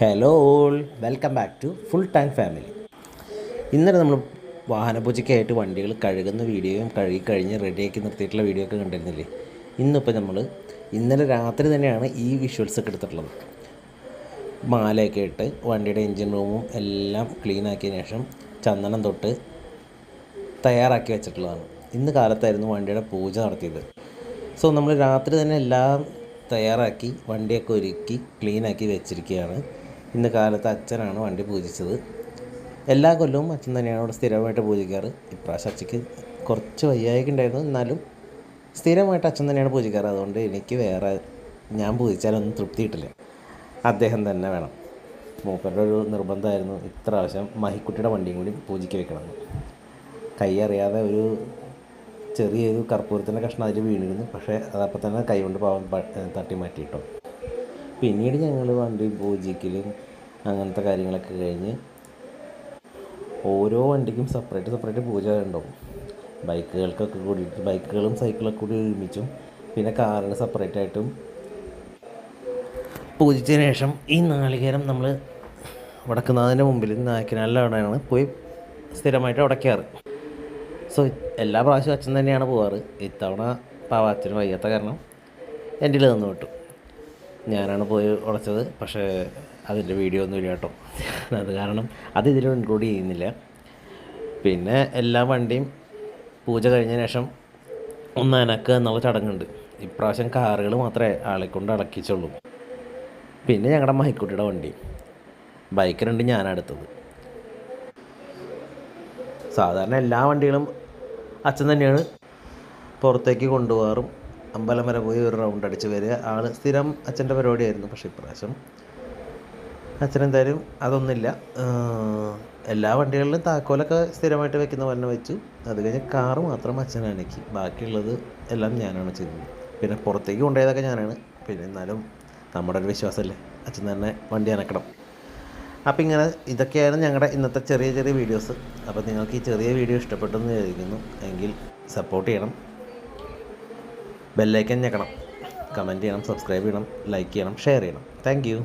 Hello all, welcome back to full tank family. ഇന്നലെ നമ്മൾ വാഹനപൂജയ്ക്കായിട്ട് വണ്ടികൾ കഴുകുന്ന വീഡിയോയും കഴുകി കഴിഞ്ഞ് റെഡിയാക്കി നിർത്തിയിട്ടുള്ള വീഡിയോ ഒക്കെ കണ്ടിരുന്നില്ലേ. ഇന്നിപ്പോൾ നമ്മൾ ഇന്നലെ രാത്രി തന്നെയാണ് ഈ വിഷ്വൽസ് ഒക്കെ എടുത്തിട്ടുള്ളത്. മാലയൊക്കെ ഇട്ട് വണ്ടിയുടെ എൻജിൻ റൂമും എല്ലാം ക്ലീൻ ആക്കിയതിന് ശേഷം ചന്ദനം തൊട്ട് തയ്യാറാക്കി വെച്ചിട്ടുള്ളതാണ്. ഇന്ന് കാലത്തായിരുന്നു വണ്ടിയുടെ പൂജ നടത്തിയത്. സോ നമ്മൾ രാത്രി തന്നെ എല്ലാം തയ്യാറാക്കി വണ്ടിയൊക്കെ ഒരുക്കി ക്ലീനാക്കി വെച്ചിരിക്കുകയാണ്. ഇന്ന് കാലത്ത് അച്ഛനാണ് വണ്ടി പൂജിച്ചത്. എല്ലാ കൊല്ലവും അച്ഛൻ തന്നെയാണ് അവിടെ സ്ഥിരമായിട്ട് പൂജിക്കാറ്. ഇപ്രാവശ്യം അച്ഛയ്ക്ക് കുറച്ച് വയ്യായ്ക ഉണ്ടായിരുന്നു, എന്നാലും സ്ഥിരമായിട്ട് അച്ഛൻ തന്നെയാണ് പൂജിക്കാറ്. അതുകൊണ്ട് എനിക്ക് വേറെ ഞാൻ പൂജിച്ചാലൊന്നും തൃപ്തി കിട്ടില്ല, അദ്ദേഹം തന്നെ വേണം. മൂപ്പരുടെ ഒരു നിർബന്ധമായിരുന്നു ഇപ്രാവശ്യം മഹിക്കുട്ടിയുടെ വണ്ടിയും കൂടി പൂജിക്ക് വെക്കണമെന്ന്. കൈ അറിയാതെ ഒരു ചെറിയൊരു കർപ്പൂരത്തിൻ്റെ കഷ്ണം അതിൽ വീണിരുന്നു. പക്ഷേ അതപ്പോൾ തന്നെ കൈ കൊണ്ട് പാവം തട്ടി മാറ്റിയിട്ടോ. പിന്നീട് ഞങ്ങൾ വണ്ടി പൂജിക്കലും അങ്ങനത്തെ കാര്യങ്ങളൊക്കെ കഴിഞ്ഞ് ഓരോ വണ്ടിക്കും സെപ്പറേറ്റ് പൂജ ഉണ്ടാവും. ബൈക്കുകൾക്കൊക്കെ കൂടിയിട്ട് ബൈക്കുകളും സൈക്കിളൊക്കെ കൂടി ഒരുമിച്ചും പിന്നെ കാറിന് സെപ്പറേറ്റായിട്ടും പൂജിച്ചതിന് ശേഷം ഈ നാളികേരം നമ്മൾ വടക്കുന്നാഥിൻ്റെ മുമ്പിൽ നായക്കനാലിലവിടെയാണ് പോയി സ്ഥിരമായിട്ട് ഉടയ്ക്കാറ്. സോ എല്ലാ പ്രാവശ്യവും അച്ഛൻ തന്നെയാണ് പോവാറ്. ഇത്തവണ അച്ഛന് വയ്യാത്ത കാരണം എൻ്റെ നിന്ന് വിട്ടു. ഞാനാണ് പോയി ഉടച്ചത്. പക്ഷേ അതിൻ്റെ വീഡിയോ ഒന്നും ഇല്ല കേട്ടോ. അത് കാരണം അത് ഇതിൽ ഇൻക്ലൂഡ് ചെയ്യുന്നില്ല. പിന്നെ എല്ലാ വണ്ടിയും പൂജ കഴിഞ്ഞതിന് ശേഷം ഒന്ന് അനക്കുക എന്നുള്ള ചടങ്ങുണ്ട്. ഇപ്രാവശ്യം കാറുകൾ മാത്രമേ ആളെക്കൊണ്ട് അടക്കിച്ചുള്ളൂ. പിന്നെ ഞങ്ങളുടെ മഹിക്കുട്ടിയുടെ വണ്ടി, ബൈക്കിനുണ്ട് ഞാനെടുത്തത്. സാധാരണ എല്ലാ വണ്ടികളും അച്ഛൻ തന്നെയാണ് പുറത്തേക്ക് കൊണ്ടുപോകാറും അമ്പലം വരെ പോയി ഒരു റൗണ്ട് അടിച്ച് വരിക. ആൾ സ്ഥിരം അച്ഛൻ്റെ പരിപാടിയായിരുന്നു. പക്ഷേ ഇപ്രാവശ്യം അച്ഛനെന്തായാലും അതൊന്നുമില്ല. എല്ലാ വണ്ടികളിലും താക്കോലൊക്കെ സ്ഥിരമായിട്ട് വെക്കുന്ന പോലെ വെച്ചു. അത് കഴിഞ്ഞ് കാറ് മാത്രം അച്ഛൻ അനക്കി, ബാക്കിയുള്ളത് എല്ലാം ഞാനാണ് ചെയ്തത്. പിന്നെ പുറത്തേക്ക് കൊണ്ടുപോയതൊക്കെ ഞാനാണ്. പിന്നെ എന്നാലും നമ്മുടെ ഒരു വിശ്വാസമല്ലേ, അച്ഛൻ തന്നെ വണ്ടി അനക്കണം. അപ്പോൾ ഇങ്ങനെ ഇതൊക്കെയാണ് ഞങ്ങളുടെ ഇന്നത്തെ ചെറിയ ചെറിയ വീഡിയോസ്. അപ്പോൾ നിങ്ങൾക്ക് ഈ ചെറിയ വീഡിയോ ഇഷ്ടപ്പെട്ടെന്ന് വിചാരിക്കുന്നു. എങ്കിൽ സപ്പോർട്ട് ചെയ്യണം, ബെല്ലൈക്കൻ ഞെക്കണം, കമൻറ്റ് ചെയ്യണം, സബ്സ്ക്രൈബ് ചെയ്യണം, ലൈക്ക് ചെയ്യണം, ഷെയർ ചെയ്യണം. Thank you.